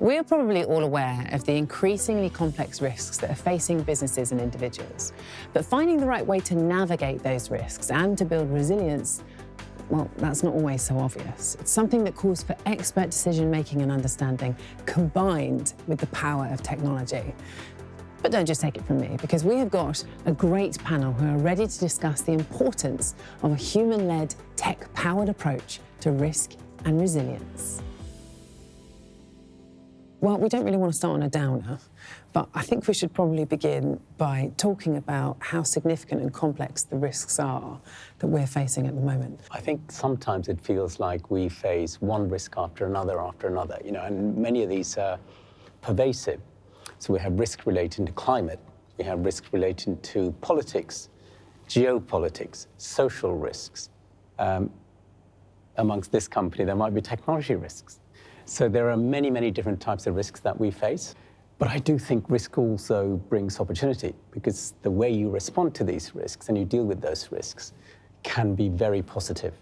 We're probably all aware of the increasingly complex risks that are facing businesses and individuals. But finding the right way to navigate those risks and to build resilience, well, that's not always so obvious. It's something that calls for expert decision-making and understanding combined with the power of technology. But don't just take it from me, because we have got a great panel who are ready to discuss the importance of a human-led, tech-powered approach to risk and resilience. Well, we don't really want to start on a downer, but I think we should probably begin by talking about how significant and complex the risks are that we're facing at the moment. I think sometimes it feels like we face one risk after another, and many of these are pervasive. So we have risk relating to climate, we have risk relating to politics, geopolitics, social risks. Amongst this company, there might be technology risks. So there are many, many different types of risks that we face. But I do think risk also brings opportunity, because the way you respond to these risks and you deal with those risks can be very positive.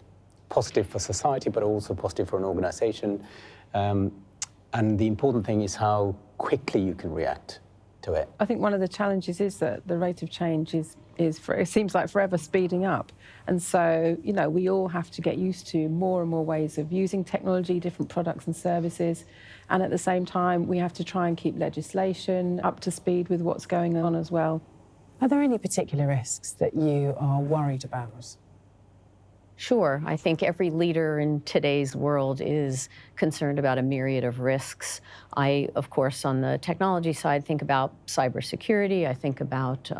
Positive for society, but also positive for an organization. And the important thing is how quickly you can react to it. I think one of the challenges is that the rate of change it seems like forever speeding up. And so, we all have to get used to more and more ways of using technology, different products and services. And at the same time, we have to try and keep legislation up to speed with what's going on as well. Are there any particular risks that you are worried about? Sure. I think every leader in today's world is concerned about a myriad of risks. I, of course, on the technology side, think about cybersecurity. I think about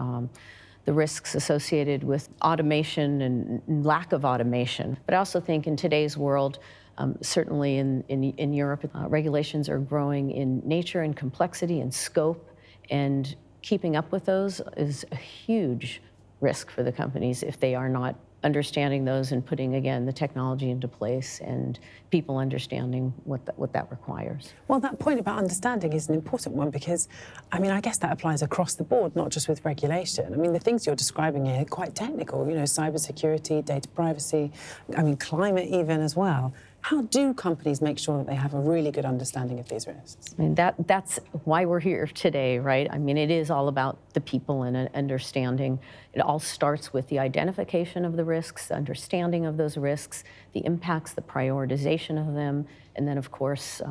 the risks associated with automation and lack of automation. But I also think in today's world, certainly in Europe, regulations are growing in nature and complexity and scope, and keeping up with those is a huge risk for the companies if they are not understanding those and putting, again, the technology into place and people understanding what that requires. Well, that point about understanding is an important one, because, I guess that applies across the board, not just with regulation. The things you're describing here are quite technical, cybersecurity, data privacy, climate even as well. How do companies make sure that they have a really good understanding of these risks? That's why we're here today, right? It is all about the people and understanding. It all starts with the identification of the risks, the understanding of those risks, the impacts, the prioritization of them, and then, of course,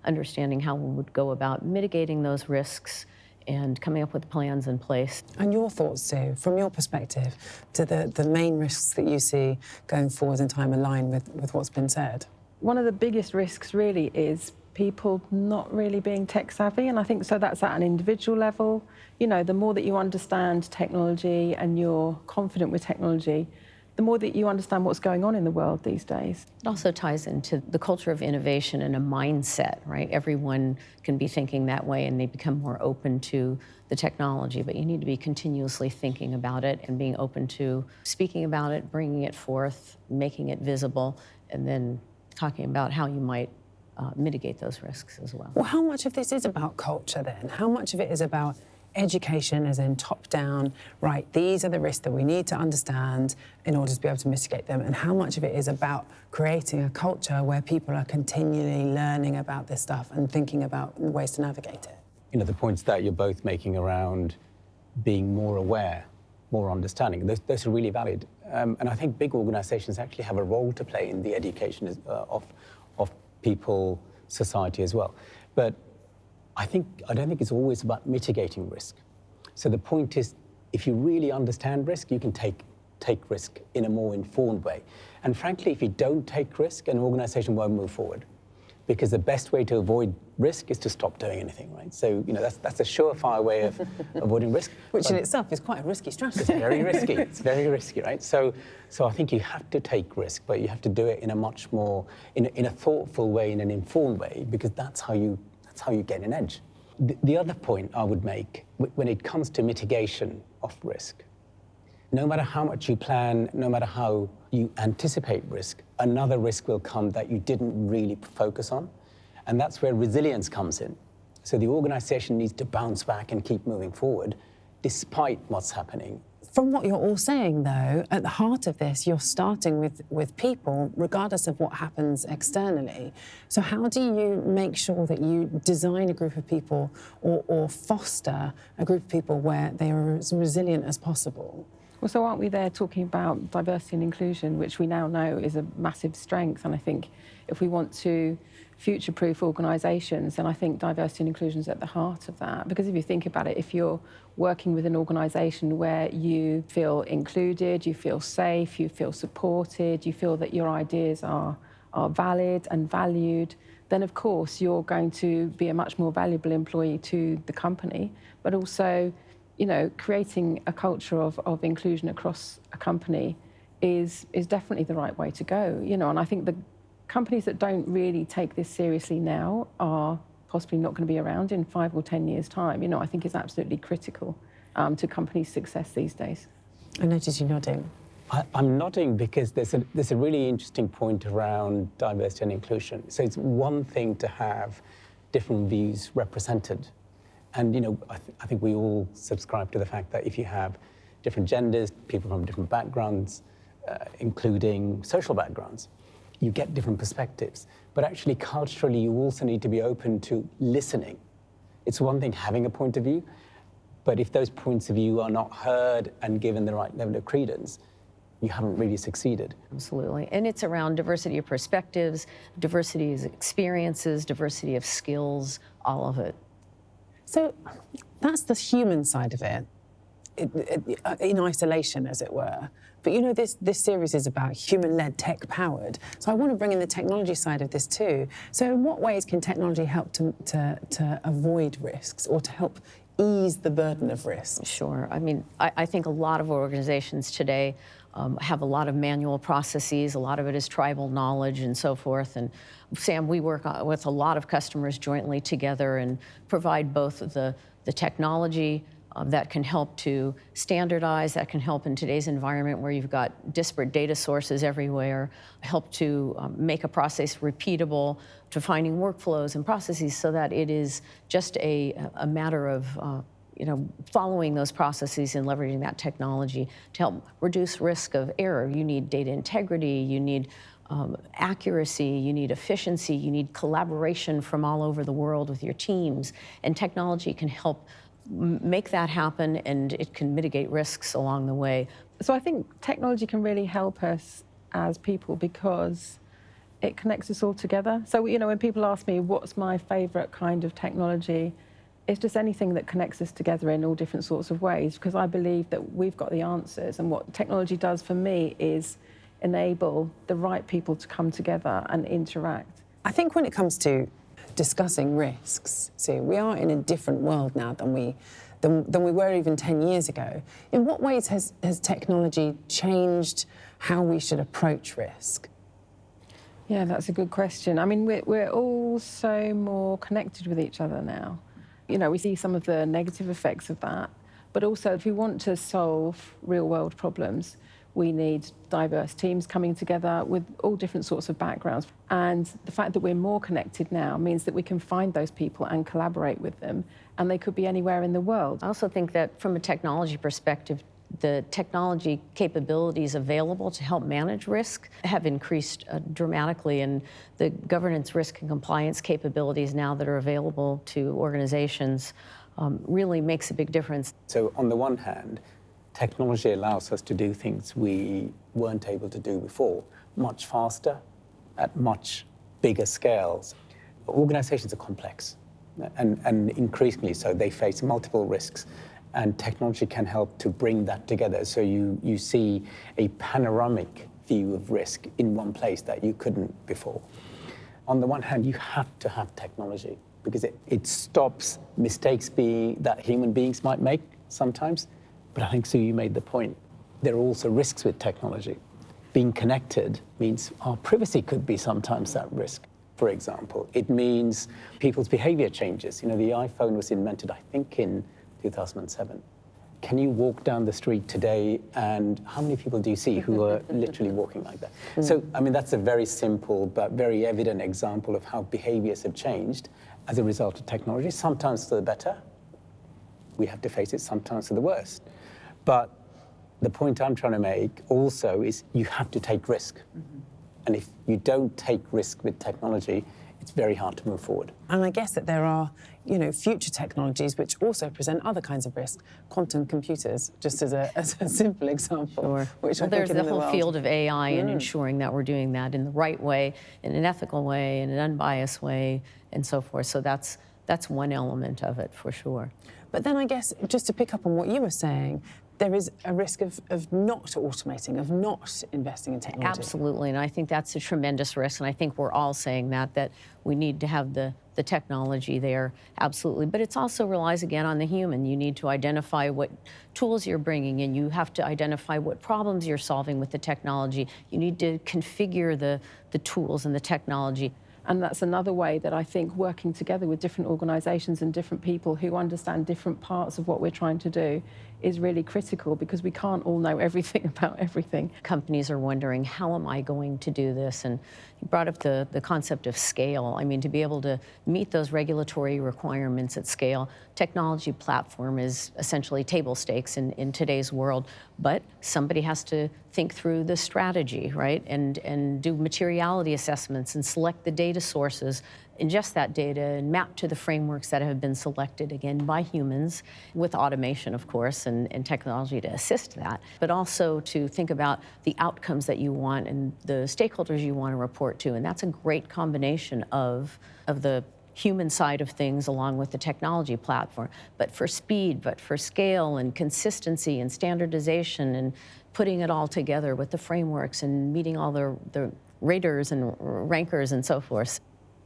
understanding how we would go about mitigating those risks and coming up with plans in place. And your thoughts, Sue, from your perspective, do the main risks that you see going forward in time align with what's been said? One of the biggest risks really is people not really being tech savvy, and I think so that's at an individual level. The more that you understand technology and you're confident with technology, the more that you understand what's going on in the world these days. It also ties into the culture of innovation and a mindset, right? Everyone can be thinking that way and they become more open to the technology, but you need to be continuously thinking about it and being open to speaking about it, bringing it forth, making it visible, and then talking about how you might mitigate those risks as well. Well, how much of this is about culture then? How much of it is about education, as in top-down, right, these are the risks that we need to understand in order to be able to mitigate them, and how much of it is about creating a culture where people are continually learning about this stuff and thinking about ways to navigate it? The points that you're both making around being more aware, more understanding, those are really valid. And I think big organizations actually have a role to play in the education of people, society as well. But I don't think it's always about mitigating risk. So the point is, if you really understand risk, you can take risk in a more informed way. And frankly, if you don't take risk, an organization won't move forward. Because the best way to avoid risk is to stop doing anything, right? So, that's a surefire way of avoiding risk. Which in itself is quite a risky strategy. It's very risky. It's very risky, right? So I think you have to take risk, but you have to do it in a much more, in a thoughtful way, in an informed way, because that's how you get an edge. The other point I would make, when it comes to mitigation of risk, no matter how much you plan, no matter how you anticipate risk, another risk will come that you didn't really focus on. And that's where resilience comes in. So the organization needs to bounce back and keep moving forward despite what's happening. From what you're all saying, though, at the heart of this, you're starting with people, regardless of what happens externally. So how do you make sure that you design a group of people or foster a group of people where they are as resilient as possible? Well, so aren't we there talking about diversity and inclusion, which we now know is a massive strength? And I think if we want to future-proof organisations, then I think diversity and inclusion is at the heart of that. Because if you think about it, if you're working with an organisation where you feel included, you feel safe, you feel supported, you feel that your ideas are valid and valued, then of course you're going to be a much more valuable employee to the company, but also, you know, creating a culture of inclusion across a company is definitely the right way to go, you know. And I think the companies that don't really take this seriously now are possibly not going to be around in 5 or 10 years' time. You know, I think it's absolutely critical to companies' success these days. I noticed you nodding. I'm nodding because there's a really interesting point around diversity and inclusion. So it's one thing to have different views represented. And, you know, I think we all subscribe to the fact that if you have different genders, people from different backgrounds, including social backgrounds, you get different perspectives. But actually, culturally, you also need to be open to listening. It's one thing having a point of view, but if those points of view are not heard and given the right level of credence, you haven't really succeeded. Absolutely. And it's around diversity of perspectives, diversity of experiences, diversity of skills, all of it. So that's the human side of it, in isolation, as it were. But you know, this series is about human-led, tech-powered. So I want to bring in the technology side of this too. So in what ways can technology help to avoid risks or to help ease the burden of risk? Sure. I mean, I think a lot of organizations today have a lot of manual processes. A lot of it is tribal knowledge and so forth. And Sam, we work with a lot of customers jointly together and provide both the technology that can help to standardize, that can help in today's environment where you've got disparate data sources everywhere, help to make a process repeatable, to finding workflows and processes so that it is just a matter of following those processes and leveraging that technology to help reduce risk of error. You need data integrity, you need accuracy, you need efficiency, you need collaboration from all over the world with your teams, and technology can help make that happen, and it can mitigate risks along the way. So I think technology can really help us as people because it connects us all together. So, you know, when people ask me what's my favourite kind of technology, it's just anything that connects us together in all different sorts of ways, because I believe that we've got the answers. And what technology does for me is enable the right people to come together and interact. I think when it comes to discussing risks, see, we are in a different world now than we were even 10 years ago. In what ways has technology changed how we should approach risk? Yeah, that's a good question. I mean, we're all so more connected with each other now. You know, we see some of the negative effects of that, but also if we want to solve real-world problems, we need diverse teams coming together with all different sorts of backgrounds. And the fact that we're more connected now means that we can find those people and collaborate with them, and they could be anywhere in the world. I also think that from a technology perspective, the technology capabilities available to help manage risk have increased dramatically, and the governance, risk, and compliance capabilities now that are available to organizations really makes a big difference. So on the one hand, technology allows us to do things we weren't able to do before, much faster, at much bigger scales. Organizations are complex, and increasingly so. They face multiple risks, and technology can help to bring that together. So you see a panoramic view of risk in one place that you couldn't before. On the one hand, you have to have technology because it stops mistakes that human beings might make sometimes. But I think, Sue, you made the point. There are also risks with technology. Being connected means our privacy could be sometimes at risk, for example. It means people's behavior changes. You know, the iPhone was invented, I think, in 2007. Can you walk down the street today and how many people do you see who are literally walking like that? So, I mean, that's a very simple but very evident example of how behaviors have changed as a result of technology, sometimes for the better. We have to face it, sometimes for the worse. But The point I'm trying to make also is you have to take risk. And if you don't take risk with technology, it's very hard to move forward. And I guess that there are, future technologies which also present other kinds of risk. Quantum computers, just as a simple example. Sure. Which Well, I think there's in the the whole world- field of AI and ensuring that we're doing that in the right way, in an ethical way, in an unbiased way, and so forth. So that's one element of it, for sure. But then I guess, just to pick up on what you were saying, there is a risk of not automating, of not investing in technology. Absolutely, and I think that's a tremendous risk, and I think we're all saying that we need to have the technology there, absolutely. But it also relies, again, on the human. You need to identify what tools you're bringing in. You have to identify what problems you're solving with the technology. You need to configure the tools and the technology. And that's another way that I think working together with different organisations and different people who understand different parts of what we're trying to do is really critical, because we can't all know everything about everything. Companies are wondering, how am I going to do this? And you brought up the concept of scale. I mean, to be able to meet those regulatory requirements at scale, technology platform is essentially table stakes in today's world. But somebody has to think through the strategy, right? And do materiality assessments and select the data sources, ingest that data and map to the frameworks that have been selected, again, by humans, with automation, of course, and technology to assist that, but also to think about the outcomes that you want and the stakeholders you want to report to. And that's a great combination of the human side of things along with the technology platform, but for speed, but for scale and consistency and standardization and putting it all together with the frameworks and meeting all the raters and rankers and so forth.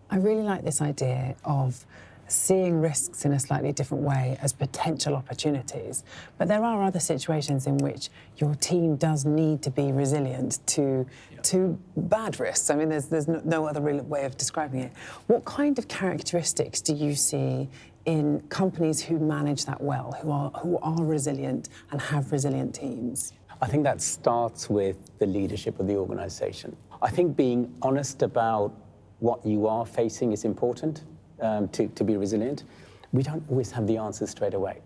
I really like this idea of seeing risks in a slightly different way as potential opportunities. But there are other situations in which your team does need to be resilient to bad risks. I mean, there's no other real way of describing it. What kind of characteristics do you see in companies who manage that well, who are resilient and have resilient teams? I think that starts with the leadership of the organization. I think being honest about what you are facing is important to be resilient. We don't always have the answers straight away.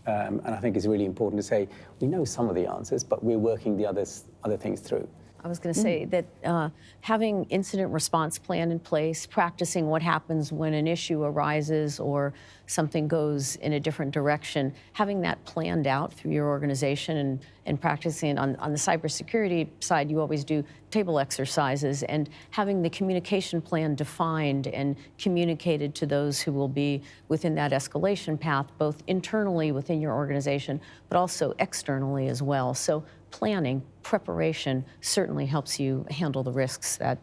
And I think it's really important to say, we know some of the answers, but we're working the other things through. I was going to say that having incident response plan in place, practicing what happens when an issue arises or something goes in a different direction, having that planned out through your organization and practicing on the cybersecurity side, you always do table exercises, and having the communication plan defined and communicated to those who will be within that escalation path, both internally within your organization, but also externally as well. So planning, preparation certainly helps you handle the risks that.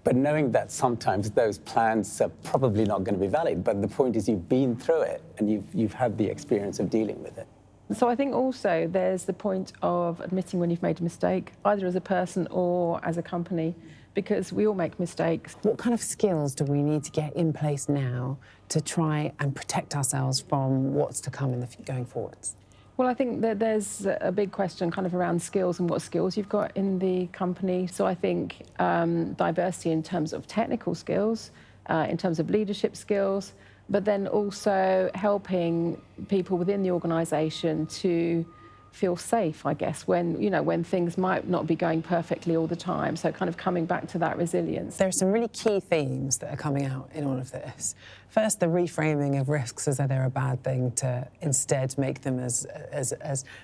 But knowing that sometimes those plans are probably not going to be valid, but the point is you've been through it and you've had the experience of dealing with it. So I think also there's the point of admitting when you've made a mistake, either as a person or as a company, because we all make mistakes. What kind of skills do we need to get in place now to try and protect ourselves from what's to come going forwards? Well, I think that there's a big question kind of around skills and what skills you've got in the company. So I think diversity in terms of technical skills, in terms of leadership skills, but then also helping people within the organisation to feel safe, I guess, when things might not be going perfectly all the time. So kind of coming back to that resilience. There are some really key themes that are coming out in all of this. First, the reframing of risks as though they're a bad thing, to instead make them as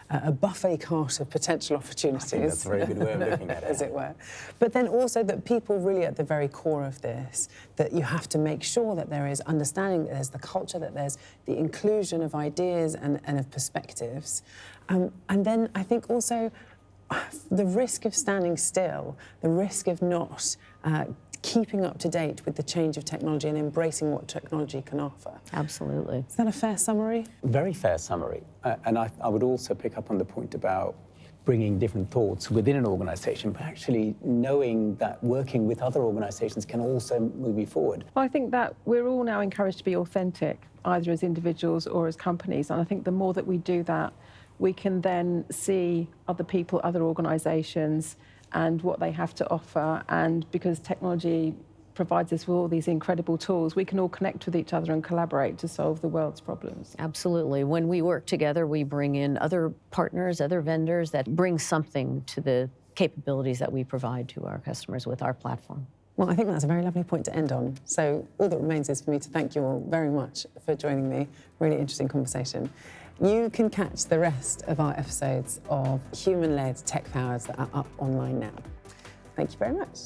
a buffet cart of potential opportunities. I think that's a very good way of looking at it. As it were. But then also that people really at the very core of this, that you have to make sure that there is understanding, that there's the culture, that there's the inclusion of ideas and of perspectives. And then I think also the risk of standing still, the risk of not keeping up to date with the change of technology and embracing what technology can offer. Absolutely. Is that a fair summary? Very fair summary. And I would also pick up on the point about bringing different thoughts within an organization, but actually knowing that working with other organizations can also move you forward. Well, I think that we're all now encouraged to be authentic, either as individuals or as companies. And I think the more that we do that, we can then see other people, other organisations, and what they have to offer. And because technology provides us with all these incredible tools, we can all connect with each other and collaborate to solve the world's problems. Absolutely. When we work together, we bring in other partners, other vendors that bring something to the capabilities that we provide to our customers with our platform. Well, I think that's a very lovely point to end on. So all that remains is for me to thank you all very much for joining me. Really interesting conversation. You can catch the rest of our episodes of Human-Led Tech Powers that are up online now. Thank you very much.